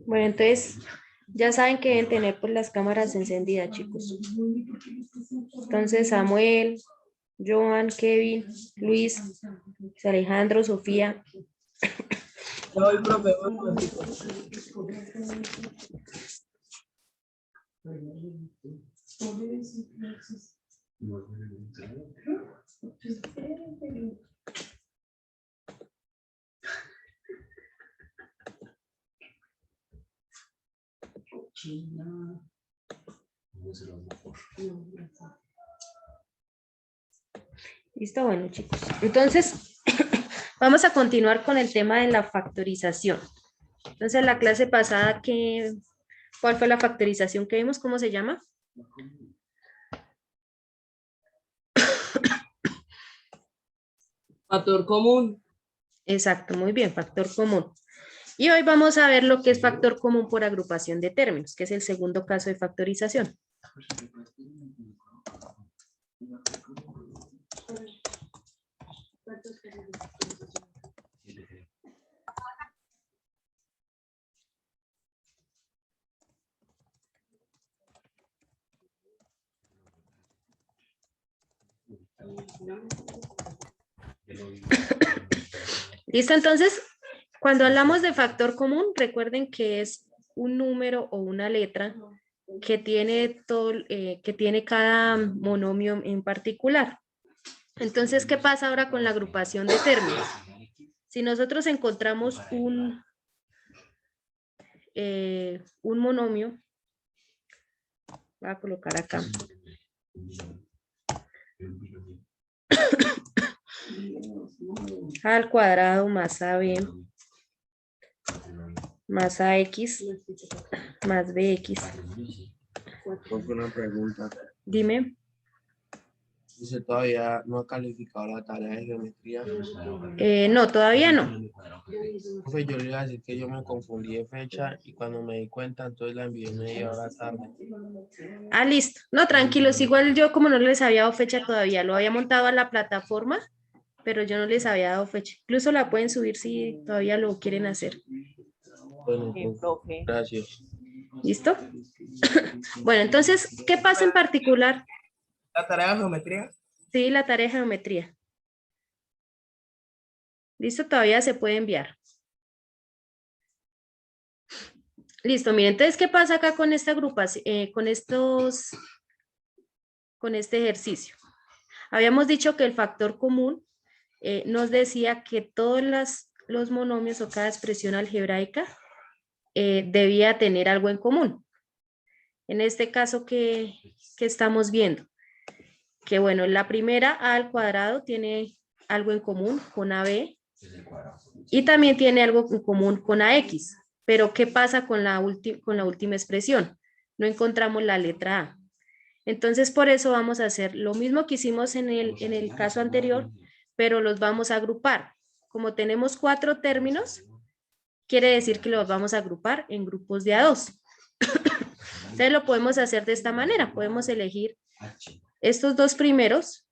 Bueno, entonces ya saben que deben tener pues las cámaras encendidas, chicos. Entonces Samuel, Joan, Kevin, Luis, Alejandro, Sofía. Ya voy, profe, un momentico. Listo, bueno, chicos. Entonces, vamos a continuar con el tema de la factorización. Entonces, la clase pasada, ¿cuál fue la factorización que vimos? ¿Cómo se llama? Factor común. Exacto, muy bien, factor común. Y hoy vamos a ver lo que es factor común por agrupación de términos, que es el segundo caso de factorización. ¿Listo? Entonces, cuando hablamos de factor común, recuerden que es un número o una letra que tiene que tiene cada monomio en particular. Entonces, ¿qué pasa ahora con la agrupación de términos? Si nosotros encontramos un monomio, voy a colocar acá. A al cuadrado más AB más AX más BX. Una pregunta. Dime. Dice, todavía no ha calificado la tarea de geometría. No, todavía no. Profe, yo le iba a decir que yo me confundí de fecha y cuando me di cuenta, entonces la envié media hora tarde. Ah, listo. No, tranquilos. Igual yo como no les había dado fecha todavía, lo había montado a la plataforma, pero yo no les había dado fecha. Incluso la pueden subir si todavía lo quieren hacer. Bueno, Profe. gracias. ¿Listo? Bueno, entonces, ¿qué pasa en particular? La tarea de geometría. Sí, la tarea de geometría. ¿Listo? Todavía se puede enviar. Listo, miren, entonces, ¿qué pasa acá con esta agrupación, con este ejercicio? Habíamos dicho que el factor común nos decía que todos los monomios o cada expresión algebraica debía tener algo en común. En este caso, ¿qué estamos viendo? Que bueno, la primera a al cuadrado tiene algo en común con AB y también tiene algo en común con AX. Pero ¿qué pasa con la última expresión? No encontramos la letra A. Entonces, por eso vamos a hacer lo mismo que hicimos en el caso anterior, pero los vamos a agrupar. Como tenemos 4 términos, quiere decir que los vamos a agrupar en grupos de A2. Entonces, lo podemos hacer de esta manera. Podemos elegir estos 2 primeros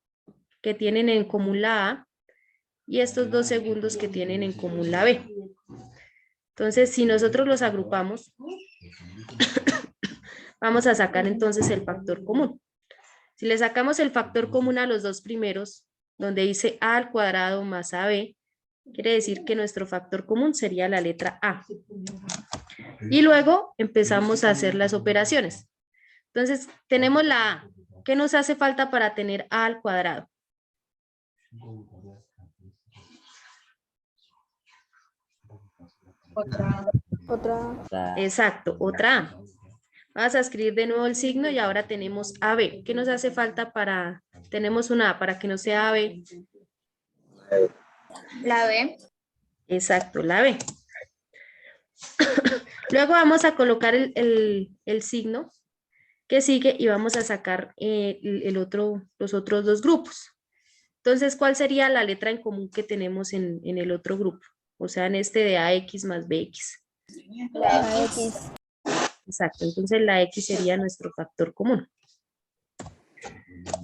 que tienen en común la A y estos 2 segundos que tienen en común la B. Entonces, si nosotros los agrupamos, vamos a sacar entonces el factor común. Si le sacamos el factor común a los 2 primeros, donde dice A al cuadrado más AB, quiere decir que nuestro factor común sería la letra A. Y luego empezamos a hacer las operaciones. Entonces, tenemos la A. ¿Qué nos hace falta para tener A al cuadrado? Otra. Exacto, otra A. Vas a escribir de nuevo el signo y ahora tenemos AB. ¿Qué nos hace falta para, tenemos una A para que no sea AB? La B. Exacto, la B. Luego vamos a colocar el signo que sigue y vamos a sacar los otros 2 grupos. Entonces, ¿cuál sería la letra en común que tenemos en el otro grupo? O sea, en este de AX más BX. La X. Exacto, entonces la X sería nuestro factor común.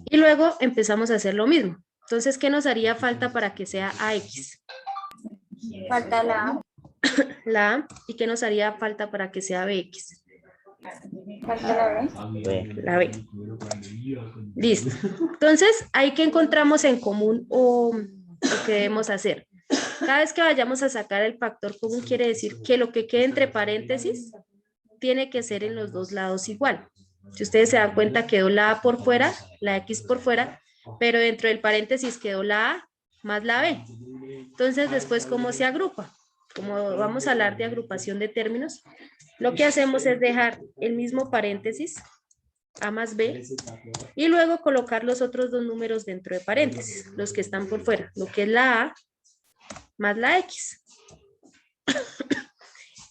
Y luego empezamos a hacer lo mismo. Entonces, ¿qué nos haría falta para que sea AX? Falta la A. la A. ¿Y qué nos haría falta para que sea BX? Falta la B. La B. Listo. Entonces, ¿ahí qué encontramos en común o qué debemos hacer? Cada vez que vayamos a sacar el factor común, quiere decir que lo que quede entre paréntesis tiene que ser en los dos lados igual. Si ustedes se dan cuenta, quedó la A por fuera, la X por fuera, pero dentro del paréntesis quedó la A más la B. Entonces, después, ¿cómo se agrupa? Como vamos a hablar de agrupación de términos, lo que hacemos es dejar el mismo paréntesis, A más B, y luego colocar los otros dos números dentro de paréntesis, los que están por fuera, lo que es la A más la X.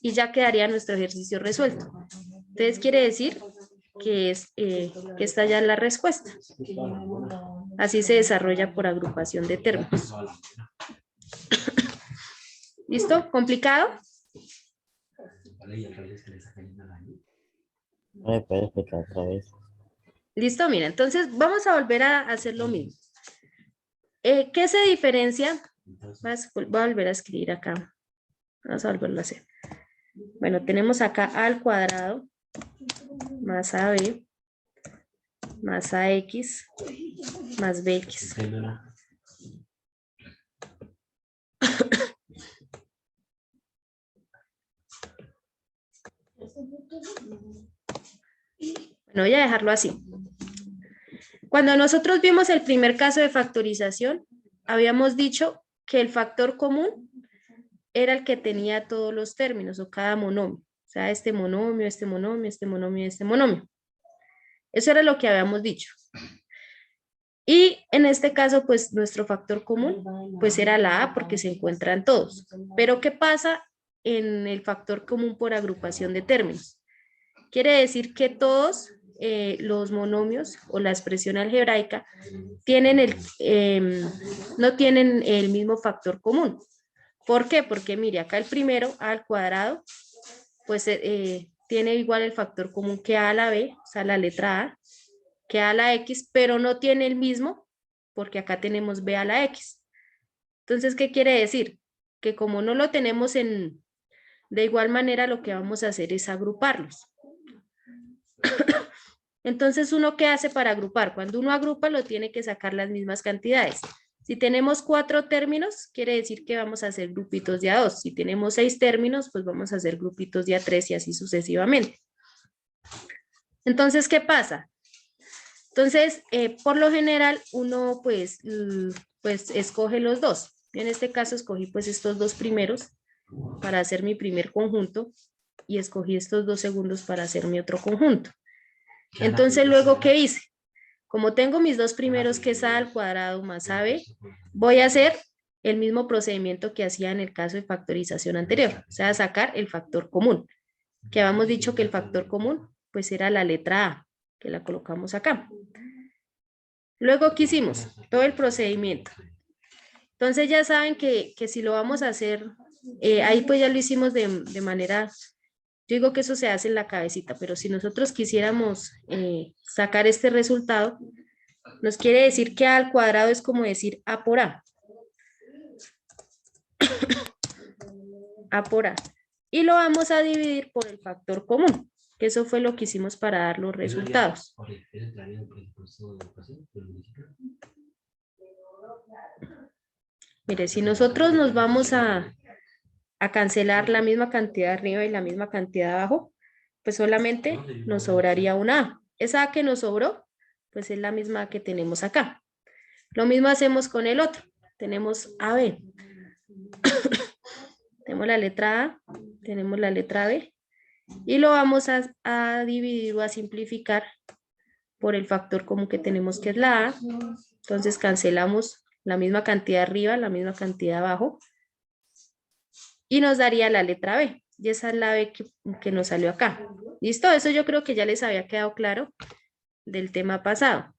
Y ya quedaría nuestro ejercicio resuelto. Entonces, quiere decir que esta ya es la respuesta. Así se desarrolla por agrupación de términos. ¿Listo? ¿Complicado? ¿Me puedes explicar otra vez? Listo, mira, entonces vamos a volver a hacer lo mismo. ¿Qué se diferencia? Voy a volver a escribir acá. Vamos a volverlo a hacer. Bueno, tenemos acá A al cuadrado más AB más AX más BX. Bueno, voy a dejarlo así. Cuando nosotros vimos el primer caso de factorización, habíamos dicho que el factor común era el que tenía todos los términos o cada monomio. O sea, este monomio, este monomio, este monomio, este monomio. Eso era lo que habíamos dicho. Y en este caso, pues nuestro factor común, pues era la A porque se encuentran todos. Pero ¿qué pasa en el factor común por agrupación de términos? Quiere decir que todos los monomios o la expresión algebraica tienen no tienen el mismo factor común. ¿Por qué? Porque mire, acá el primero, A al cuadrado, pues tiene igual el factor común que A a la B, o sea, la letra A, que A a la X, pero no tiene el mismo, porque acá tenemos B a la X. Entonces, ¿qué quiere decir? Que como no lo tenemos de igual manera, lo que vamos a hacer es agruparlos. Entonces, ¿uno qué hace para agrupar? Cuando uno agrupa, lo tiene que sacar las mismas cantidades. Si tenemos 4 términos, quiere decir que vamos a hacer grupitos de a 2. Si tenemos 6 términos, pues vamos a hacer grupitos de a 3 y así sucesivamente. Entonces, ¿qué pasa? Entonces, por lo general, uno pues escoge los dos. En este caso, escogí pues estos dos primeros para hacer mi primer conjunto y escogí estos dos segundos para hacer mi otro conjunto. Entonces, luego, ¿qué hice? Como tengo mis dos primeros, que es A al cuadrado más AB, voy a hacer el mismo procedimiento que hacía en el caso de factorización anterior, o sea, sacar el factor común, que habíamos dicho que el factor común, pues era la letra A, que la colocamos acá. Luego, ¿qué hicimos? Todo el procedimiento. Entonces, ya saben que si lo vamos a hacer, ahí pues ya lo hicimos de manera... Yo digo que eso se hace en la cabecita, pero si nosotros quisiéramos sacar este resultado, nos quiere decir que A al cuadrado es como decir A por A. A por A. Y lo vamos a dividir por el factor común, que eso fue lo que hicimos para dar los resultados. Mire, si nosotros nos vamos a cancelar la misma cantidad arriba y la misma cantidad abajo, pues solamente nos sobraría una A. Esa A que nos sobró, pues es la misma que tenemos acá. Lo mismo hacemos con el otro. Tenemos AB. Tenemos la letra A, tenemos la letra B, y lo vamos a dividir o a simplificar por el factor común que tenemos, que es la A. Entonces cancelamos la misma cantidad arriba, la misma cantidad abajo, y nos daría la letra B, y esa es la B que nos salió acá. ¿Listo? Eso yo creo que ya les había quedado claro del tema pasado.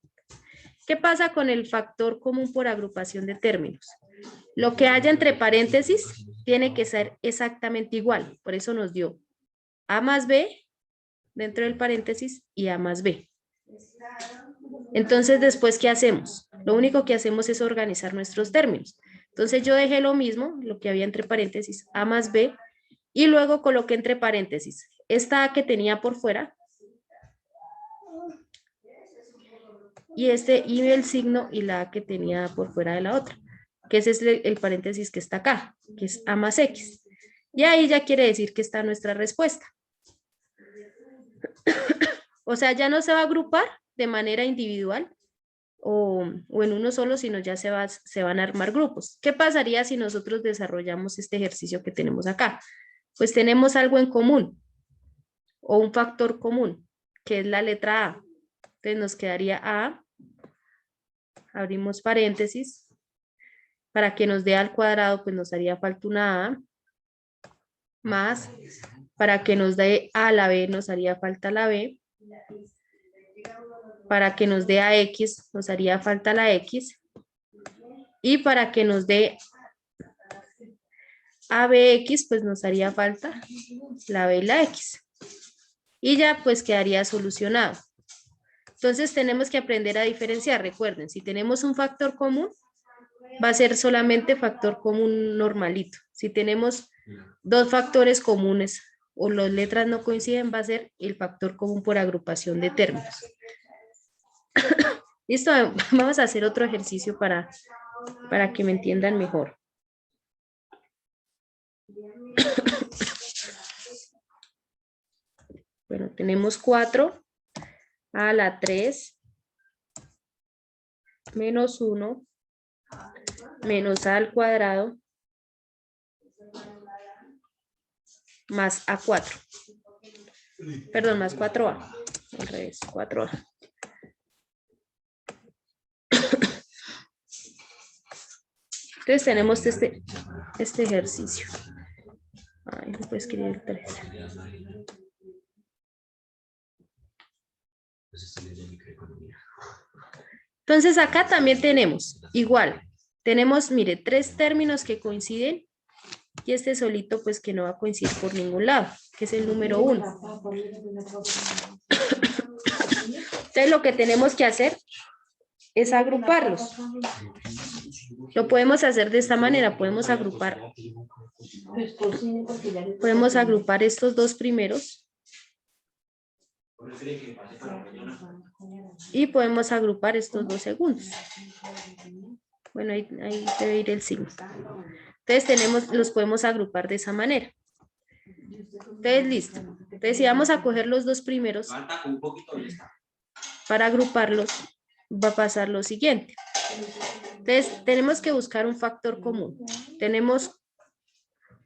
¿Qué pasa con el factor común por agrupación de términos? Lo que haya entre paréntesis tiene que ser exactamente igual, por eso nos dio A más B dentro del paréntesis y A más B. Entonces, después, ¿qué hacemos? Lo único que hacemos es organizar nuestros términos. Entonces, yo dejé lo mismo, lo que había entre paréntesis, A más B, Y luego coloqué entre paréntesis esta A que tenía por fuera y el signo y la A que tenía por fuera de la otra, que ese es el paréntesis que está acá, que es A más X. Y ahí ya quiere decir que está nuestra respuesta. O sea, ya no se va a agrupar de manera individual o en uno solo, sino ya se van a armar grupos. ¿Qué pasaría si nosotros desarrollamos este ejercicio que tenemos acá? Pues tenemos algo en común o un factor común, que es la letra A. Entonces nos quedaría A, abrimos paréntesis, para que nos dé al cuadrado, pues nos haría falta una A, más, para que nos dé A la B, nos haría falta la B, para que nos dé a X, nos haría falta la X, y para que nos dé a BX, pues nos haría falta la B y la X. Y ya pues quedaría solucionado. Entonces tenemos que aprender a diferenciar. Recuerden, si tenemos un factor común, va a ser solamente factor común normalito. Si tenemos dos factores comunes o las letras no coinciden, va a ser el factor común por agrupación de términos. Listo, vamos a hacer otro ejercicio para que me entiendan mejor. Bueno, tenemos 4 a la 3 menos 1 menos a al cuadrado más A4. Perdón, más 4A. Al revés, 4A. Entonces tenemos este ejercicio. Ay, no puedo escribir el 3. Entonces acá también tenemos, igual, tenemos, mire, 3 términos que coinciden y este solito pues que no va a coincidir por ningún lado, que es el número 1. Entonces lo que tenemos que hacer es agruparlos. Lo podemos hacer de esta manera, podemos agrupar estos dos primeros y podemos agrupar estos dos segundos. Bueno, ahí debe ir el signo. Entonces los podemos agrupar de esa manera. Entonces, listo. Entonces, si vamos a coger los dos primeros, para agruparlos, va a pasar lo siguiente. Entonces, tenemos que buscar un factor común. Tenemos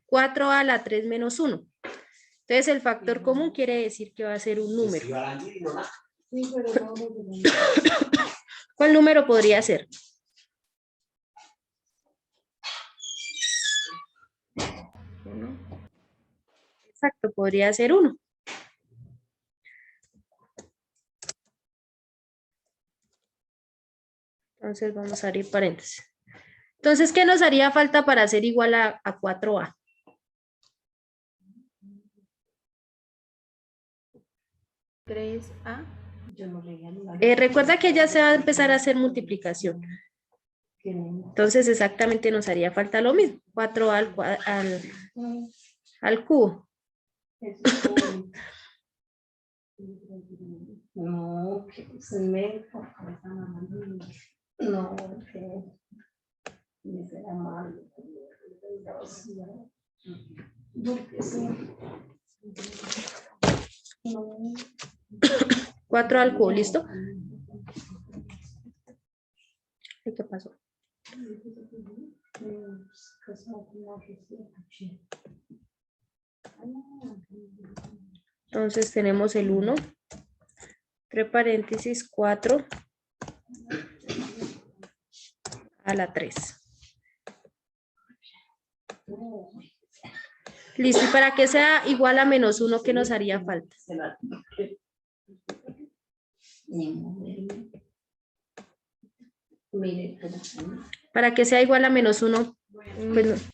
4 a la 3 menos 1. Entonces, el factor común quiere decir que va a ser un número. ¿Cuál número podría ser? Exacto, podría ser 1. Entonces vamos a abrir paréntesis. Entonces, ¿qué nos haría falta para hacer igual a 4A? Recuerda que ya se va a empezar a hacer multiplicación. Entonces, exactamente nos haría falta lo mismo. 4A al cubo. No, que se me no, que me será mal. 4 al cubo, ¿listo? ¿Qué pasó? Entonces tenemos el 1, entre paréntesis 4 a la 3. Listo, y para que sea igual a menos 1, ¿qué nos haría falta? Para que sea igual a menos 1, pues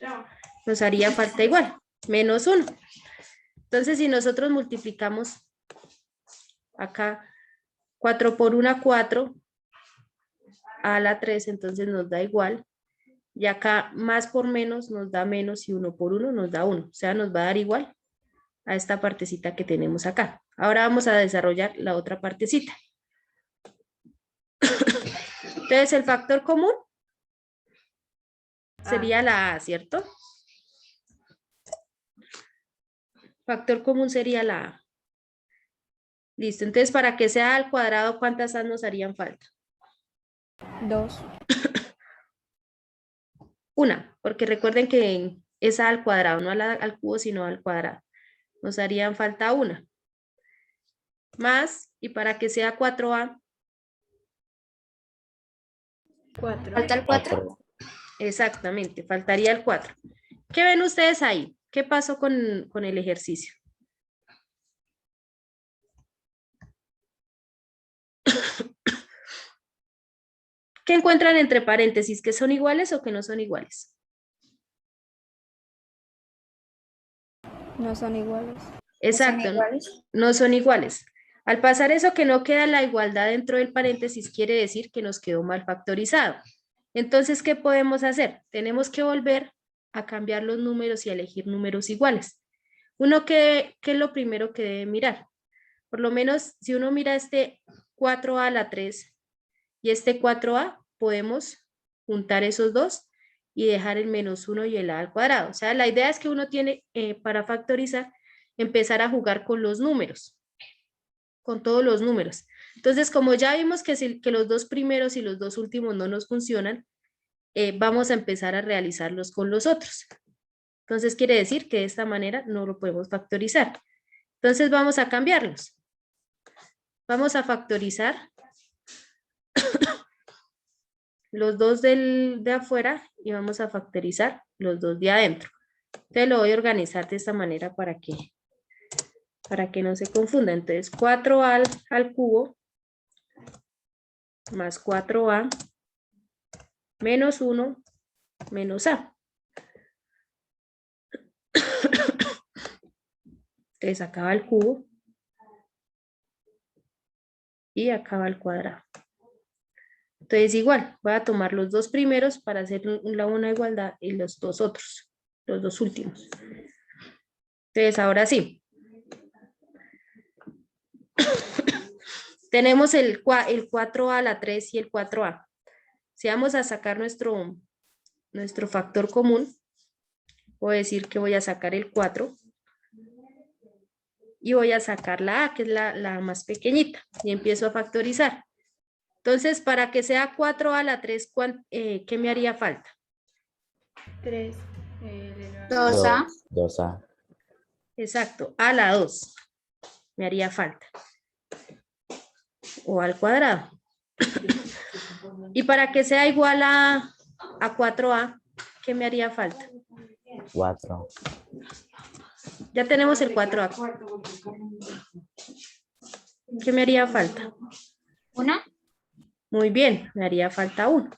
nos haría falta igual, menos 1. Entonces, si nosotros multiplicamos acá 4 por 1, 4, a la 3, entonces nos da igual Y acá más por menos nos da menos y 1 por 1 nos da 1. O sea, nos va a dar igual a esta partecita que tenemos acá. Ahora vamos a desarrollar la otra partecita. Entonces, el factor común sería la A, ¿cierto? Factor común sería la A. Listo. Entonces, para que sea al cuadrado, ¿cuántas A nos harían falta? 2. Una, porque recuerden que es A al cuadrado, no al cubo, sino al cuadrado. Nos harían falta una. Más, y para que sea 4A. 4. Falta el 4. 4. Exactamente, faltaría el 4. ¿Qué ven ustedes ahí? ¿Qué pasó con el ejercicio? ¿Qué encuentran entre paréntesis? ¿Que son iguales o que no son iguales? No son iguales. Exacto, ¿Son iguales? no son iguales. Al pasar eso que no queda la igualdad dentro del paréntesis, quiere decir que nos quedó mal factorizado. Entonces, ¿qué podemos hacer? Tenemos que volver a cambiar los números y a elegir números iguales. Uno, ¿qué es lo primero que debe mirar? Por lo menos, si uno mira este 4A a la 3 y este 4A, podemos juntar esos dos y dejar el menos 1 y el A al cuadrado. O sea, la idea es que uno tiene, para factorizar, empezar a jugar con los números, con todos los números. Entonces, como ya vimos que los dos primeros y los dos últimos no nos funcionan, vamos a empezar a realizarlos con los otros. Entonces, quiere decir que de esta manera no lo podemos factorizar. Entonces, vamos a cambiarlos. Vamos a factorizar los dos de afuera y vamos a factorizar los dos de adentro. Entonces, lo voy a organizar de esta manera para que no se confunda. Entonces, 4A al cubo más 4A menos 1 menos A. Entonces, acá va el cubo y acá va el cuadrado. Entonces, igual, voy a tomar los dos primeros para hacer una igualdad y los dos otros, los dos últimos. Entonces, ahora sí. Tenemos el 4A a la 3 y el 4A. Si vamos a sacar nuestro factor común, voy a decir que voy a sacar el 4 y voy a sacar la A, que es la más pequeñita, y empiezo a factorizar. Entonces, para que sea 4A a la 3, ¿qué me haría falta? 3. 2A. 2A. Exacto, a la 2 me haría falta. O al cuadrado. Y para que sea igual a 4A, ¿qué me haría falta? 4. Ya tenemos el 4A. ¿Qué me haría falta? 1. Muy bien, me haría falta 1.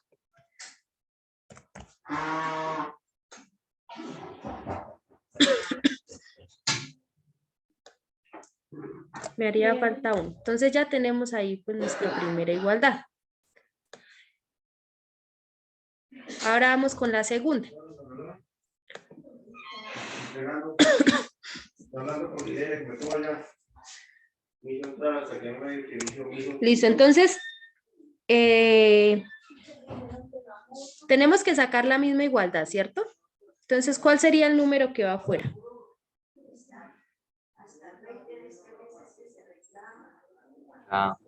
Me haría falta 1. Entonces ya tenemos ahí pues nuestra primera igualdad. Ahora vamos con la segunda. Listo, entonces tenemos que sacar la misma igualdad, ¿cierto? Entonces, ¿cuál sería el número que va afuera? A.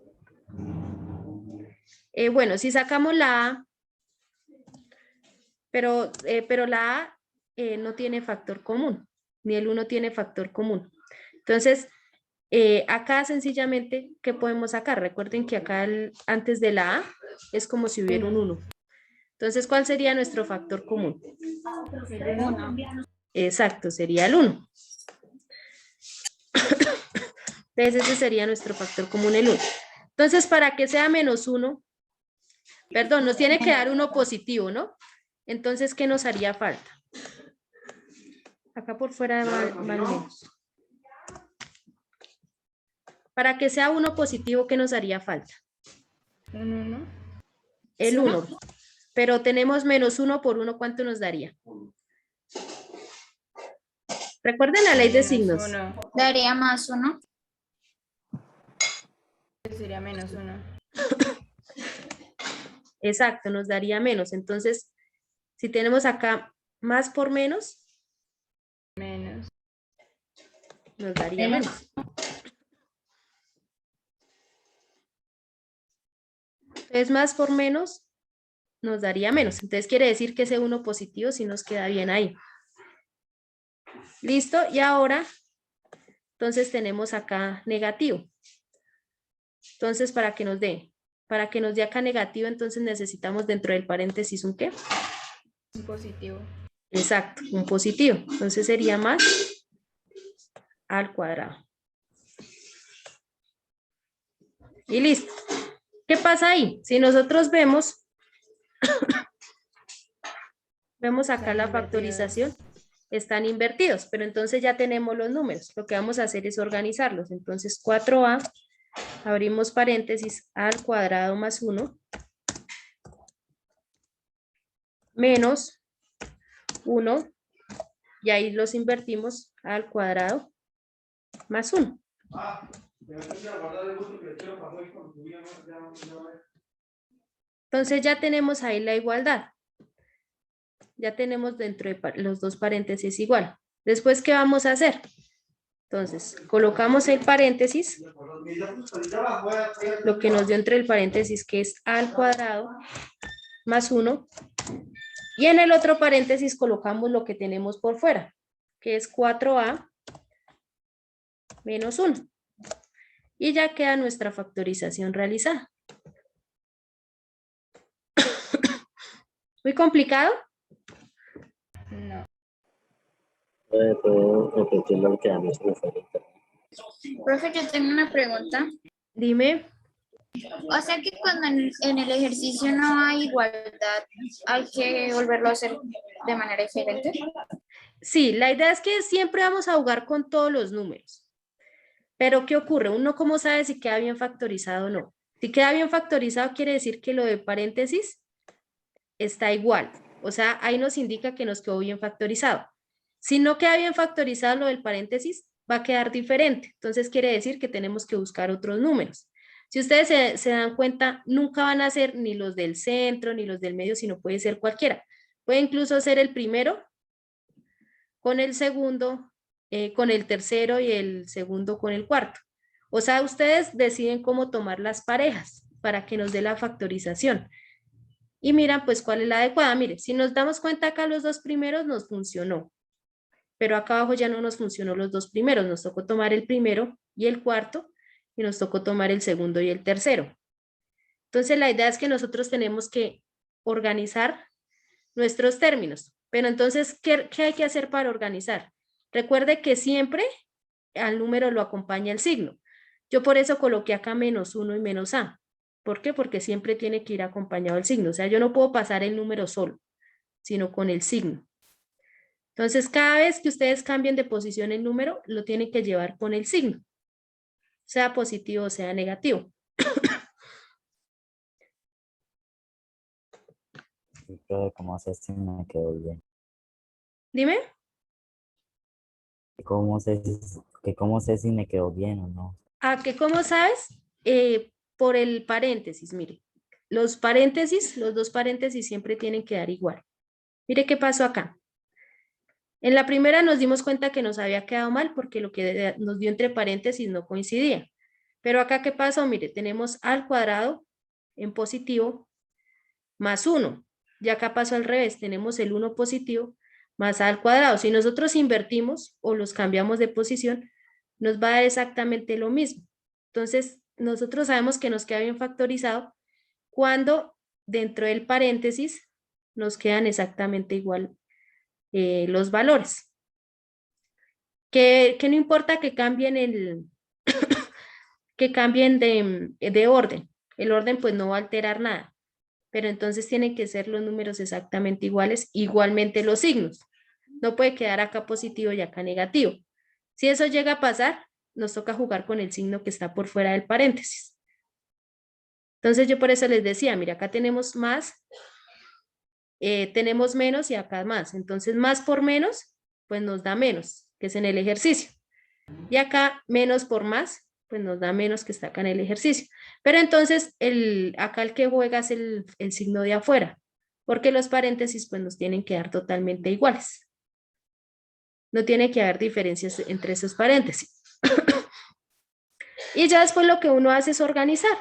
Bueno, si sacamos la A, pero la A no tiene factor común, ni el 1 tiene factor común. Entonces, acá sencillamente, ¿qué podemos sacar? Recuerden que acá antes de la A es como si hubiera un 1. Entonces, ¿cuál sería nuestro factor común? 1. Exacto, sería el 1. Entonces, ese sería nuestro factor común, el 1. Entonces, para que sea menos 1, perdón, nos tiene que dar 1 positivo, ¿no? Entonces, ¿qué nos haría falta? Acá por fuera va menos. Para que sea 1 positivo, ¿qué nos haría falta? Un 1. El 1. pero tenemos menos 1 por 1, ¿cuánto nos daría? Recuerden la ley de Menos signos. 1. Daría más 1. Sería menos 1. Exacto, nos daría menos. Entonces, si tenemos acá más por menos, Menos. nos daría menos. Entonces, más por menos nos daría menos. Entonces, quiere decir que ese 1 positivo sí nos queda bien ahí. ¿Listo? Y ahora, entonces tenemos acá negativo. Entonces, para que nos dé acá negativo, entonces necesitamos dentro del paréntesis un ¿qué? Un positivo. Exacto, un positivo. Entonces sería más al cuadrado. Y listo. ¿Qué pasa ahí? Si nosotros vemos, vemos acá Están la invertidos. factorización, están invertidos, pero entonces ya tenemos los números. Lo que vamos a hacer es organizarlos. Entonces 4a, abrimos paréntesis, al cuadrado más 1, menos 1, y ahí los invertimos al cuadrado más 1. Entonces ya tenemos ahí la igualdad. Ya tenemos dentro de los dos paréntesis igual. Después, ¿qué vamos a hacer? Entonces, colocamos el paréntesis, lo que nos dio entre el paréntesis, que es a al cuadrado más 1, y en el otro paréntesis colocamos lo que tenemos por fuera, que es 4a menos 1. Y ya queda nuestra factorización realizada. ¿Muy complicado? No. Puedo repetir lo que a mí se me fue. Profe, yo tengo una pregunta. Dime. O sea que cuando en el ejercicio no hay igualdad, hay que volverlo a hacer de manera diferente. Sí, la idea es que siempre vamos a jugar con todos los números. Pero ¿qué ocurre? Uno cómo sabe si queda bien factorizado o no. Si queda bien factorizado quiere decir que lo de paréntesis está igual. O sea, ahí nos indica que nos quedó bien factorizado. Si no queda bien factorizado lo del paréntesis, va a quedar diferente. Entonces quiere decir que tenemos que buscar otros números. Si ustedes se dan cuenta, nunca van a ser ni los del centro, ni los del medio, sino puede ser cualquiera. Puede incluso ser el primero con el segundo, con el tercero y el segundo con el cuarto. O sea, ustedes deciden cómo tomar las parejas para que nos dé la factorización. Y miran pues cuál es la adecuada. Mire, si nos damos cuenta acá los dos primeros nos funcionó. Pero acá abajo ya no nos funcionó los dos primeros. Nos tocó tomar el primero y el cuarto y nos tocó tomar el segundo y el tercero. Entonces la idea es que nosotros tenemos que organizar nuestros términos. Pero entonces, ¿qué hay que hacer para organizar? Recuerde que siempre al número lo acompaña el signo. Yo por eso coloqué acá menos 1 y menos a. ¿Por qué? Porque siempre tiene que ir acompañado el signo. O sea, yo no puedo pasar el número solo, sino con el signo. Entonces, cada vez que ustedes cambien de posición el número, lo tienen que llevar con el signo. Sea positivo o sea negativo. Pero ¿cómo sé si me quedó bien? Dime. ¿Cómo sé si me quedó bien o no? ¿A qué cómo sabes? Por el paréntesis, mire. Los paréntesis, los dos paréntesis siempre tienen que dar igual. Mire qué pasó acá. En la primera nos dimos cuenta que nos había quedado mal porque lo que nos dio entre paréntesis no coincidía. Pero acá, ¿qué pasó? Mire, tenemos al cuadrado en positivo más 1. Y acá pasó al revés, tenemos el 1 positivo más a al cuadrado. Si nosotros invertimos o los cambiamos de posición, nos va a dar exactamente lo mismo. Entonces, nosotros sabemos que nos queda bien factorizado cuando dentro del paréntesis nos quedan exactamente igual los valores. Que no importa que cambien que cambien de orden. El orden pues no va a alterar nada. Pero entonces tienen que ser los números exactamente iguales, igualmente los signos. No puede quedar acá positivo y acá negativo. Si eso llega a pasar, nos toca jugar con el signo que está por fuera del paréntesis. Entonces yo por eso les decía, mira, acá tenemos más tenemos menos y acá más. Entonces, más por menos, pues nos da menos, que es en el ejercicio. Y acá, menos por más, pues nos da menos, que está acá en el ejercicio. Pero entonces, acá el que juega es el signo de afuera, porque los paréntesis, pues nos tienen que dar totalmente iguales. No tiene que haber diferencias entre esos paréntesis. Y ya después lo que uno hace es organizar.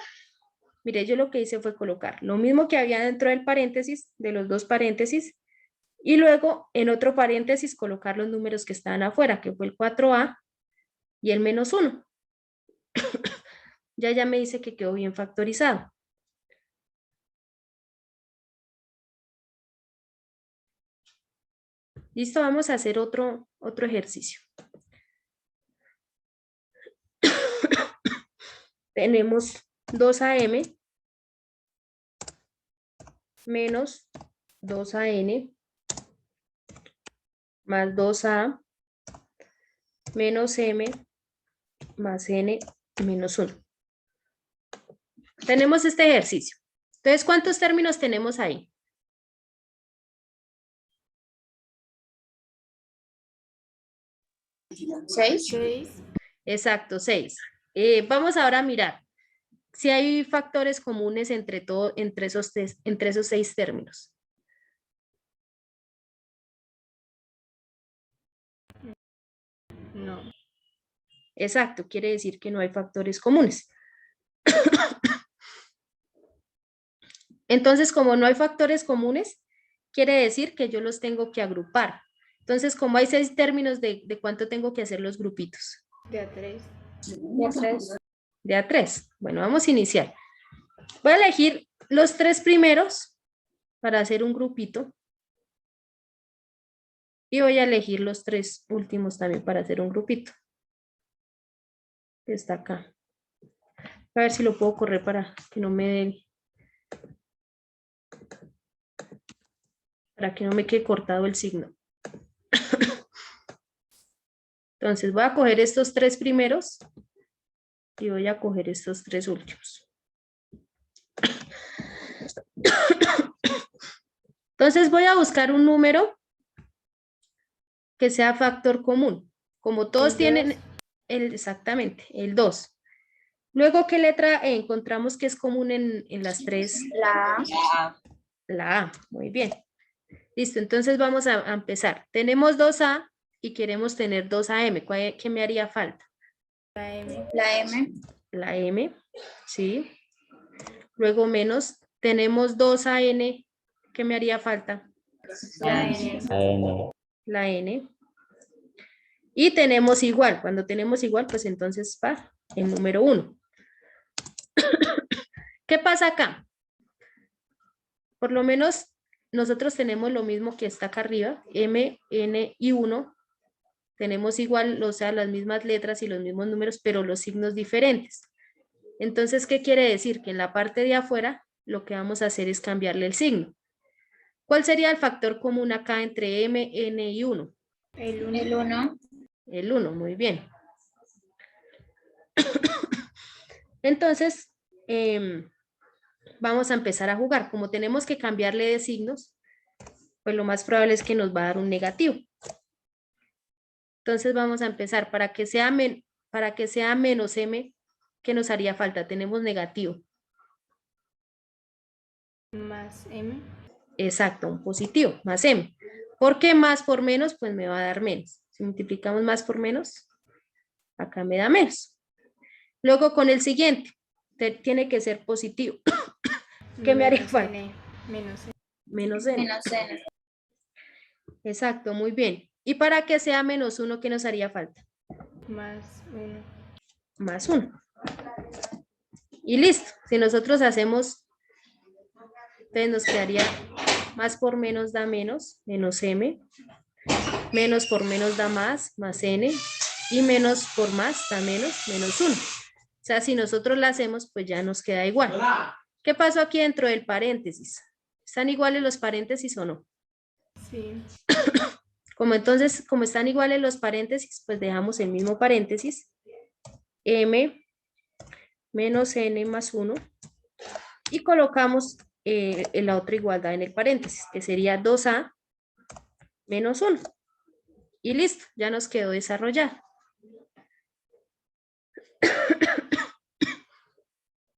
Mire, yo lo que hice fue colocar lo mismo que había dentro del paréntesis, de los dos paréntesis, y luego en otro paréntesis colocar los números que estaban afuera, que fue el 4A y el -1. Ya me dice que quedó bien factorizado. Listo, vamos a hacer otro ejercicio. Tenemos 2AM menos 2AN más 2A menos M más N menos 1. Tenemos este ejercicio. Entonces, ¿cuántos términos tenemos ahí? ¿6? 6. Exacto, 6. Vamos ahora a mirar si hay factores comunes entre esos 6 términos. No. Exacto, quiere decir que no hay factores comunes. Entonces, como no hay factores comunes, quiere decir que yo los tengo que agrupar. Entonces, como hay 6 términos, ¿de cuánto tengo que hacer los grupitos? De a 3. De 3. De a 3. Bueno, vamos a iniciar. Voy a elegir los 3 primeros para hacer un grupito. Y voy a elegir los 3 últimos también para hacer un grupito. Que está acá. A ver si lo puedo correr para que no me den. Para que no me quede cortado el signo. Entonces voy a coger estos 3 primeros y voy a coger estos 3 últimos. Entonces voy a buscar un número que sea factor común. Como todos El tienen 2. exactamente, el 2. Luego, ¿qué letra encontramos que es común en las 3? La A. La A, muy bien. Listo, entonces vamos a empezar. Tenemos 2A y queremos tener 2AM. ¿Qué me haría falta? La M. La M. La M, ¿sí? Luego menos, tenemos 2AN. ¿Qué me haría falta? La N. N, La N. Y tenemos igual. Cuando tenemos igual, pues entonces va el número 1. ¿Qué pasa acá? Por lo menos nosotros tenemos lo mismo que está acá arriba, M, N y 1. Tenemos igual, o sea, las mismas letras y los mismos números, pero los signos diferentes. Entonces, ¿qué quiere decir? Que en la parte de afuera lo que vamos a hacer es cambiarle el signo. ¿Cuál sería el factor común acá entre M, N y 1? El 1. El 1. El 1, muy bien. Entonces, vamos a empezar a jugar. Como tenemos que cambiarle de signos, pues lo más probable es que nos va a dar un negativo. Entonces vamos a empezar. Para que sea menos M, ¿qué nos haría falta? Tenemos negativo. Más M. Exacto, un positivo, más M. ¿Por qué más por menos? Pues me va a dar menos. Si multiplicamos más por menos, acá me da menos. Luego con el siguiente, tiene que ser positivo. ¿Qué me haría Menos falta? N. Menos N. Menos N. Menos N. Exacto, muy bien. Y para que sea menos 1, ¿qué nos haría falta? Más 1. Más 1. Y listo. Si nosotros hacemos, entonces nos quedaría más por menos da menos, menos M. Menos por menos da más N. Y menos por más da menos 1. O sea, si nosotros la hacemos, pues ya nos queda igual. ¿Qué pasó aquí dentro del paréntesis? ¿Están iguales los paréntesis o no? Sí. Como están iguales los paréntesis, pues dejamos el mismo paréntesis. M menos N más 1. Y colocamos en la otra igualdad en el paréntesis, que sería 2a menos 1. Y listo, ya nos quedó desarrollado.